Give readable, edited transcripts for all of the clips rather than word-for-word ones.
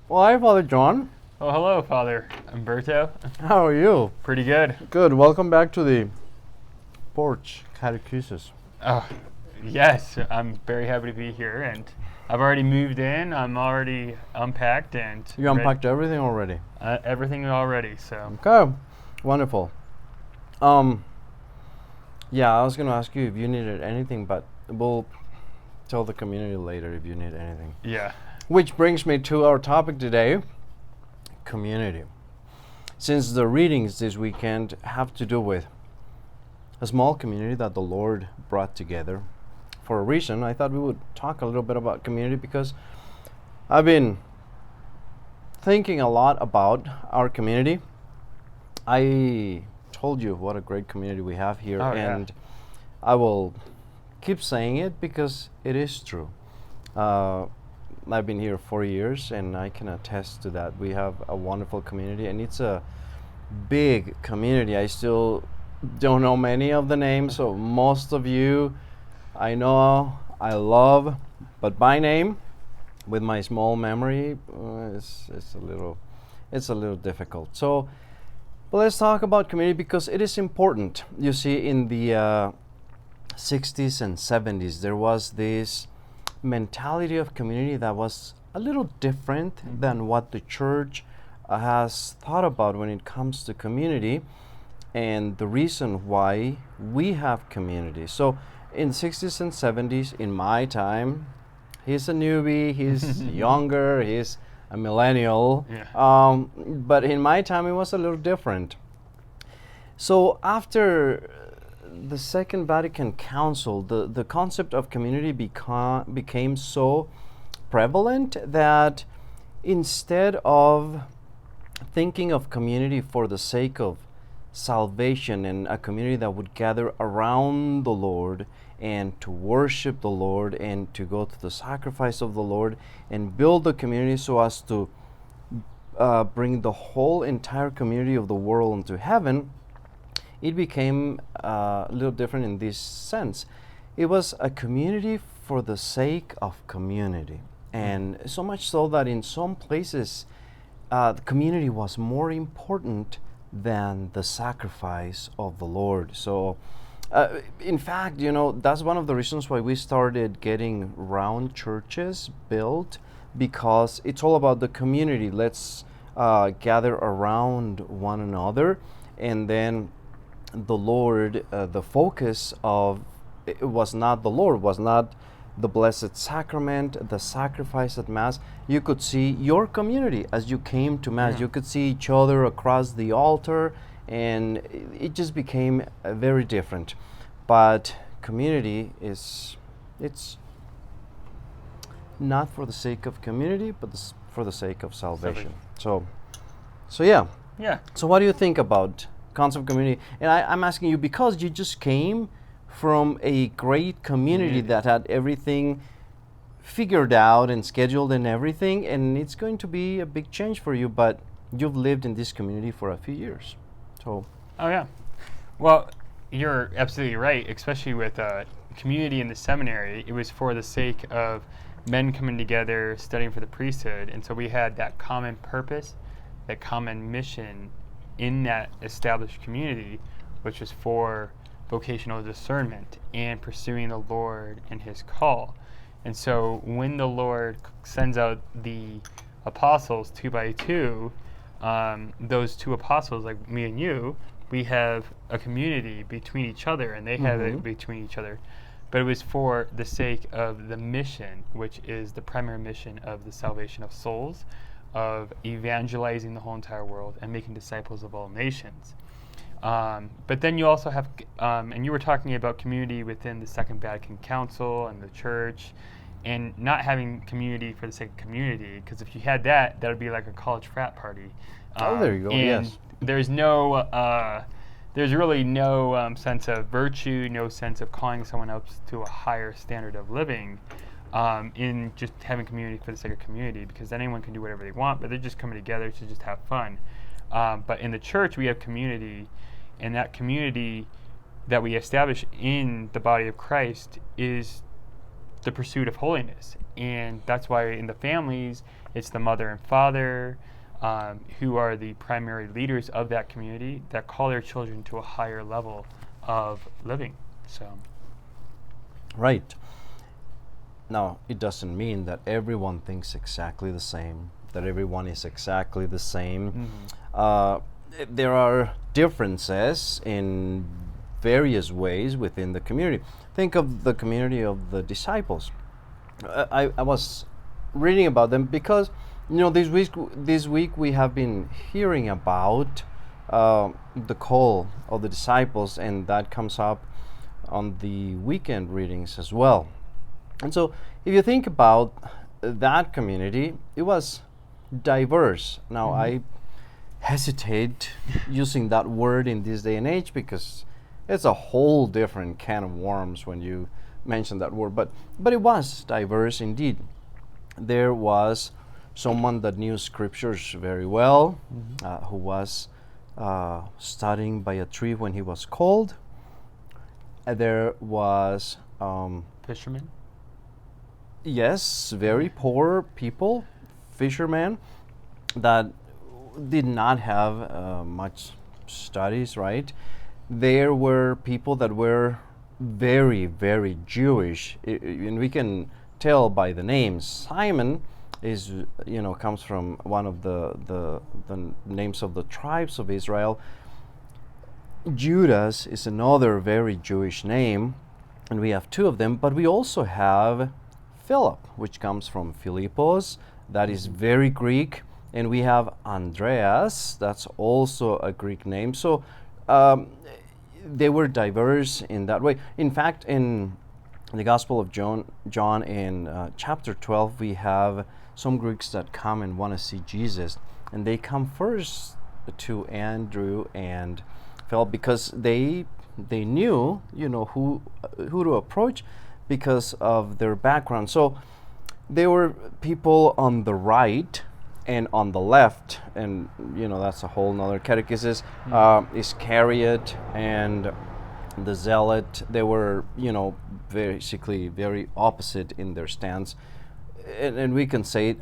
Well, hi, Father John. Oh, hello, Father Umberto. How are you? Pretty good. Good. Welcome back to the porch, Catechesis. Oh, yes, I'm very happy to be here, and I've already moved in. I'm already unpacked and You unpacked everything already. everything already. So, Okay. Wonderful. Um, yeah, I was going to ask you if you needed anything, but we'll tell the community later if you need anything. yeah. Which brings me to our topic today, community. Since the readings this weekend have to do with a small community that the Lord brought together for a reason, I thought we would talk a little bit about community because I've been thinking a lot about our community. I told you what a great community we have here, Oh, yeah. and I will keep saying it because it is true. I've been here 4 years, and I can attest to that. We have a wonderful community, and it's a big community. I still don't know many of the names, so most of you I know, I love, but by name, with my small memory, it's a little difficult. So, but let's talk about community because it is important. You see, in the 60s and 70s, there was this mentality of community that was a little different than what the church has thought about when it comes to community and the reason why we have community. So in 60s and 70s, in my time, he's a newbie, he's younger, he's a millennial, Yeah. but in my time it was a little different. So after the Second Vatican Council, the concept of community became so prevalent that instead of thinking of community for the sake of salvation and a community that would gather around the Lord and to worship the Lord and to go to the sacrifice of the Lord and build the community so as to bring the whole entire community of the world into heaven, it became a little different in this sense. It was a community for the sake of community. And so much so that in some places, the community was more important than the sacrifice of the Lord. So, in fact, that's one of the reasons why we started getting round churches built, because it's all about the community. Let's gather around one another, and then the Lord, the focus of it was not the Lord, was not the Blessed Sacrament, the sacrifice at Mass. You could see your community as you came to Mass. Yeah. You could see each other across the altar, and it just became very different. But community it's not for the sake of community, but for the sake of salvation. So yeah. Yeah. So what do you think about concept of community? And I'm asking you because you just came from a great community that had everything figured out and scheduled and everything, and it's going to be a big change for you, but you've lived in this community for a few years. So Oh, yeah. Well, you're absolutely right, especially with community in the seminary. It was for the sake of men coming together, studying for the priesthood, and so we had that common purpose, that common mission in that established community, which was for vocational discernment and pursuing the Lord and His call. And so when the Lord sends out the apostles 2 by 2, those two apostles, like me and you, we have a community between each other, and they have it between each other. But it was for the sake of the mission, which is the primary mission of the salvation of souls, of evangelizing the whole entire world and making disciples of all nations. But then you also have, and you were talking about community within the Second Vatican Council and the church, and not having community for the sake of community, because if you had that, that would be like a college frat party. there you go. And Yes. there's really no sense of virtue, no sense of calling someone else to a higher standard of living in just having community for the sake of community, because anyone can do whatever they want, but they're just coming together to just have fun. But in the church, we have community, and that community that we establish in the body of Christ is the pursuit of holiness. And that's why in the families, it's the mother and father who are the primary leaders of that community that call their children to a higher level of living. So, Right. Now, it doesn't mean that everyone thinks exactly the same, that everyone is exactly the same. There are differences in various ways within the community. Think of the community of the disciples. I was reading about them because, this week we have been hearing about the call of the disciples, and that comes up on the weekend readings as well. And so, if you think about that community, it was diverse. Now, I hesitate using that word in this day and age because it's a whole different can of worms when you mention that word. But it was diverse indeed. There was someone that knew scriptures very well, who was studying by a tree when he was called. There was fishermen. yes, very poor people, fishermen that did not have much studies, right? There were people that were very, very Jewish, and we can tell by the names. Simon is, comes from one of the names of the tribes of Israel. Judas is another very Jewish name, and we have two of them, but we also have Philip, which comes from Philippos, that is very Greek, and we have Andreas, that's also a Greek name. So they were diverse in that way. In fact, in the Gospel of John in chapter 12, we have some Greeks that come and want to see Jesus, and they come first to Andrew and Philip because they knew, who to approach because of their background. So there were people on the right and on the left, and that's a whole nother catechesis. Iscariot and the Zealot, they were basically very opposite in their stance, and we can say it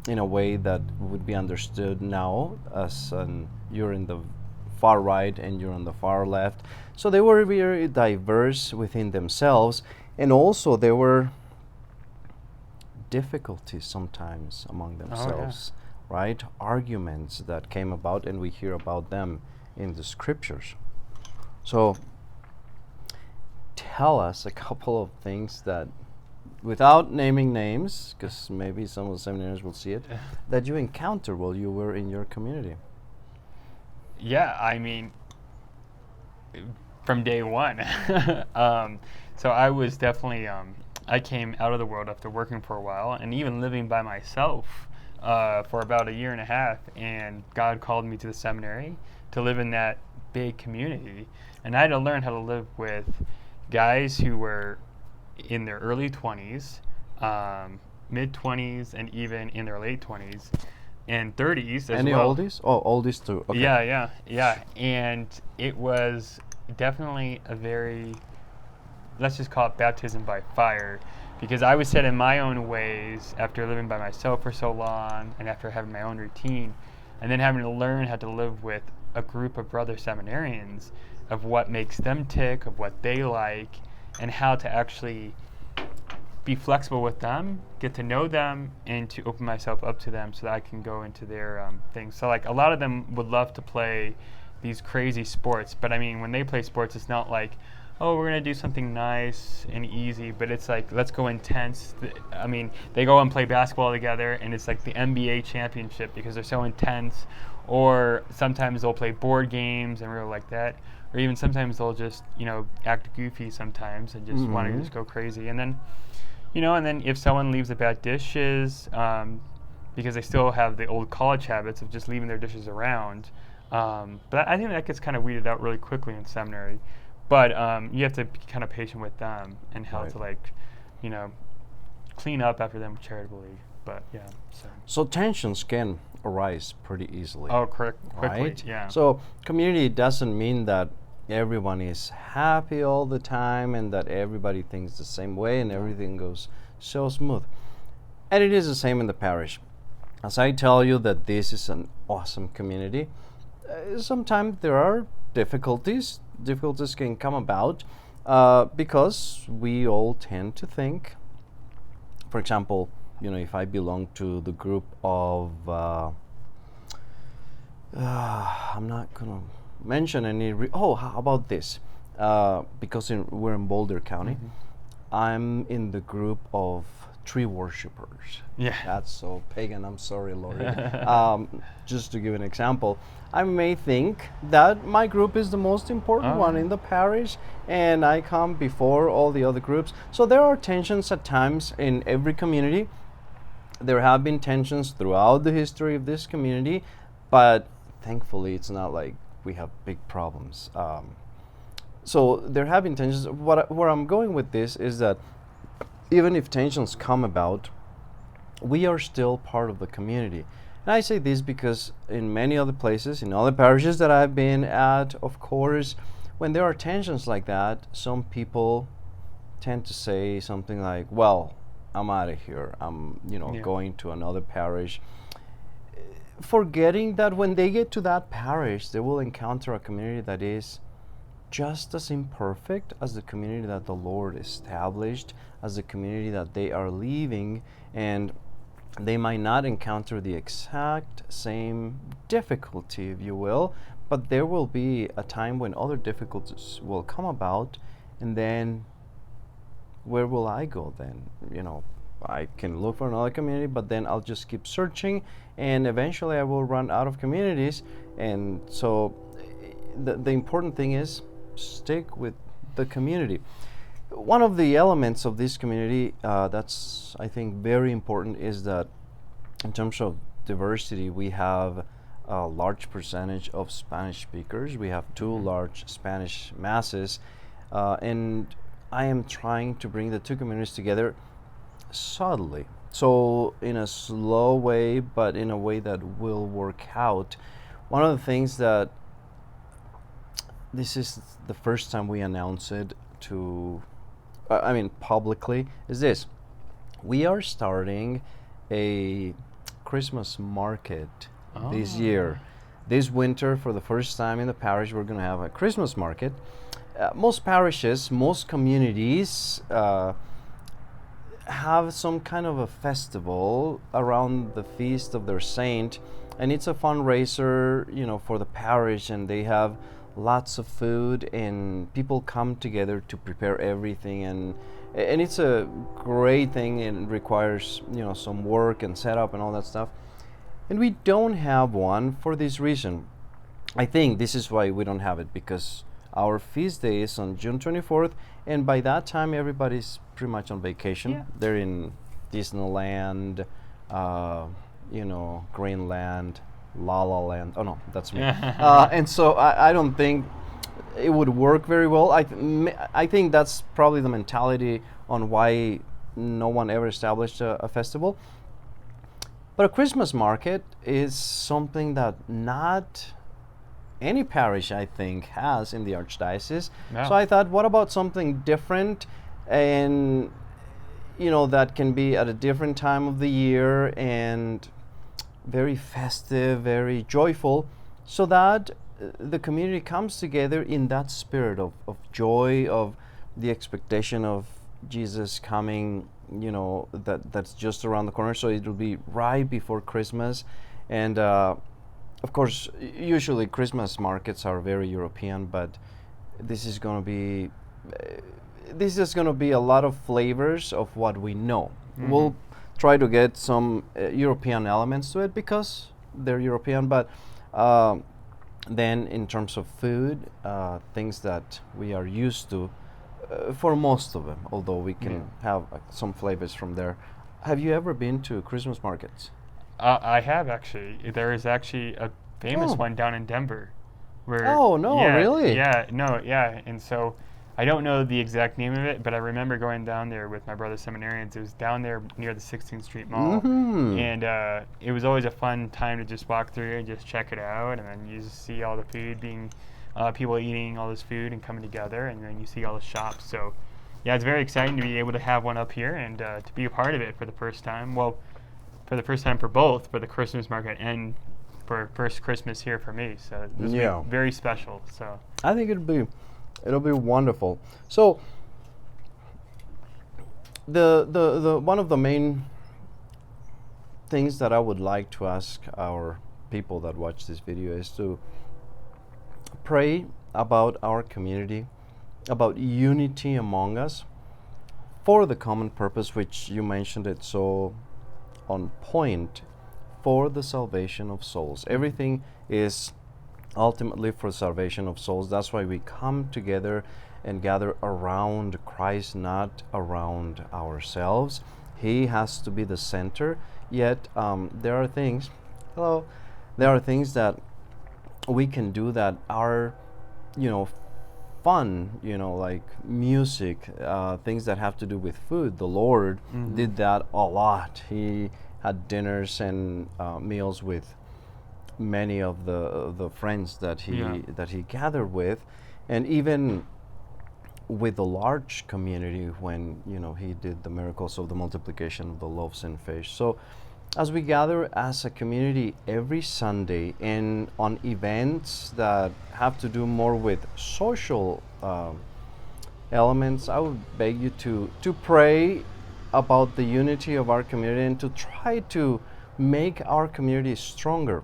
in a way that would be understood now as you're in the far right and you're on the far left. So they were very diverse within themselves, and also there were difficulties sometimes among themselves, right? Arguments that came about, and we hear about them in the scriptures. So tell us a couple of things that, without naming names, because maybe some of the seminarians will see it, that you encountered while you were in your community. Yeah, I mean, from day one. So I was definitely, I came out of the world after working for a while and even living by myself for about a year and a half. And God called me to the seminary to live in that big community. And I had to learn how to live with guys who were in their early 20s, mid 20s, and even in their late 20s. And 30s as Any well. oldies? Oh, oldies too. Okay. Yeah. And it was definitely a very, let's just call it baptism by fire, because I was set in my own ways after living by myself for so long and after having my own routine, and then having to learn how to live with a group of brother seminarians, of what makes them tick, of what they like, and how to actually be flexible with them, get to know them, and to open myself up to them so that I can go into their things. So like a lot of them would love to play these crazy sports, but I mean when they play sports, it's not like, oh, we're gonna do something nice and easy, but it's like, let's go intense. I mean, they go and play basketball together, and it's like the NBA championship because they're so intense. Or sometimes they'll play board games and really like that. Or even sometimes they'll just, act goofy sometimes and just want to just go crazy. And then, and then if someone leaves the bad dishes, because they still have the old college habits of just leaving their dishes around. But I think that gets kind of weeded out really quickly in seminary. But you have to be kind of patient with them and how to clean up after them charitably. But yeah. So tensions can arise pretty easily. Oh, correct. Quickly. Right? Yeah. So community doesn't mean that everyone is happy all the time and that everybody thinks the same way and everything goes so smooth. And it is the same in the parish. As I tell you that this is an awesome community, sometimes there are difficulties. Difficulties can come about because we all tend to think, for example, if I belong to the group of, I'm not going to mention any, how about this? Because we're in Boulder County, I'm in the group of tree worshippers. Yeah. That's so pagan, I'm sorry, Lord. Just to give an example, I may think that my group is the most important one in the parish and I come before all the other groups. So there are tensions at times in every community. There have been tensions throughout the history of this community, but thankfully it's not like we have big problems. So there have been tensions. Where I'm going with this is that even if tensions come about, we are still part of the community. And I say this because in many other places, in other parishes that I've been at, of course, when there are tensions like that, some people tend to say something like, well, I'm out of here. I'm, going to another parish. Forgetting that when they get to that parish, they will encounter a community that is just as imperfect as the community that the Lord established, as the community that they are leaving, and they might not encounter the exact same difficulty, if you will, but there will be a time when other difficulties will come about, and then where will I go then? I can look for another community, but then I'll just keep searching, and eventually I will run out of communities. And so the important thing is stick with the community. One of the elements of this community that's, I think, very important is that in terms of diversity, we have a large percentage of Spanish speakers. We have two large Spanish masses, and I am trying to bring the two communities together subtly. So in a slow way, but in a way that will work out. One of the things that this is the first time we announce it publicly, is this. We are starting a Christmas market this year. This winter, for the first time in the parish, we're going to have a Christmas market. Most parishes, most communities have some kind of a festival around the feast of their saint, and it's a fundraiser, for the parish, and they have lots of food and people come together to prepare everything, and it's a great thing, and it requires some work and setup and all that stuff. And we don't have one for this reason. I think this is why we don't have it, because our feast day is on June 24th, and by that time everybody's pretty much on vacation. Yeah. They're in Disneyland, Greenland, La La Land. Oh no, that's me. And so I don't think it would work very well. I think that's probably the mentality on why no one ever established a festival. But a Christmas market is something that not any parish, I think, has in the Archdiocese. No. So I thought, what about something different, and that can be at a different time of the year and very festive, very joyful, so that the community comes together in that spirit of joy, of the expectation of Jesus coming, that's just around the corner. So it will be right before Christmas. And of course, usually Christmas markets are very European, but this is going to be a lot of flavors of what we know. Mm-hmm. We'll try to get some European elements to it because they're European, but then in terms of food, things that we are used to for most of them, although we can have some flavors from there. Have you ever been to Christmas markets? I have, actually. There is actually a famous one down in Denver. Really? Yeah. And so I don't know the exact name of it, but I remember going down there with my brother seminarians. It was down there near the 16th Street Mall. Mm-hmm. And it was always a fun time to just walk through and just check it out. And then you just see all the food being people eating all this food and coming together, and then you see all the shops. So, yeah, it's very exciting to be able to have one up here and to be a part of it for the first time. Well, for the first time for both, for the Christmas market and for first Christmas here for me. So this will be very special. So I think it'll be wonderful. So the one of the main things that I would like to ask our people that watch this video is to pray about our community, about unity among us for the common purpose, which you mentioned it so on point, for the salvation of souls. Everything is ultimately for salvation of souls. That's why we come together and gather around Christ, not around ourselves. He has to be the center. Yet there are things that we can do that are, fun, like music, things that have to do with food. The Lord did that a lot. He had dinners and meals with many of the friends that he gathered with, and even with the large community when he did the miracles of the multiplication of the loaves and fish. So as we gather as a community every Sunday and on events that have to do more with social elements, I would beg you to pray about the unity of our community and to try to make our community stronger.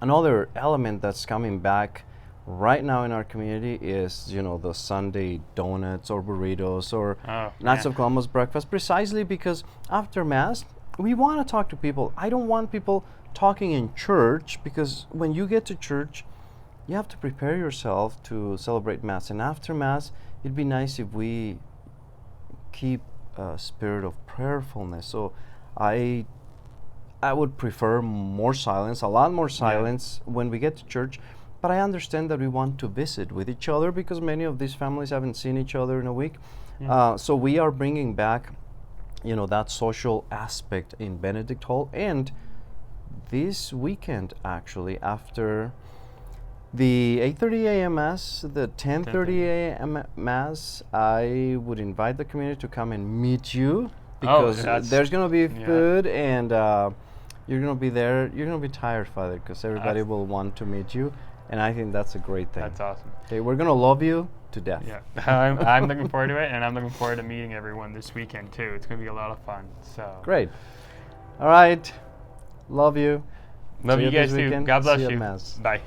Another element that's coming back right now in our community is, the Sunday donuts or burritos or Knights of Columbus breakfast, precisely because after Mass, we want to talk to people. I don't want people talking in church, because when you get to church, you have to prepare yourself to celebrate Mass. And after Mass, it'd be nice if we keep a spirit of prayerfulness. So I would prefer more silence, a lot more silence when we get to church. But I understand that we want to visit with each other because many of these families haven't seen each other in a week. So we are bringing back, that social aspect in Benedict Hall. And this weekend, actually, after the 8:30 a.m. Mass, the 10:30 a.m. Mass, I would invite the community to come and meet you, because there's going to be food and you're going to be there. You're going to be tired, Father, because everybody will want to meet you. And I think that's a great thing. That's awesome. Okay, we're going to love you to death. Yeah, I'm looking forward to it, and I'm looking forward to meeting everyone this weekend, too. It's going to be a lot of fun. So great. All right. Love you. Love See you guys, too. weekend. God bless See you at you. Mass. Bye.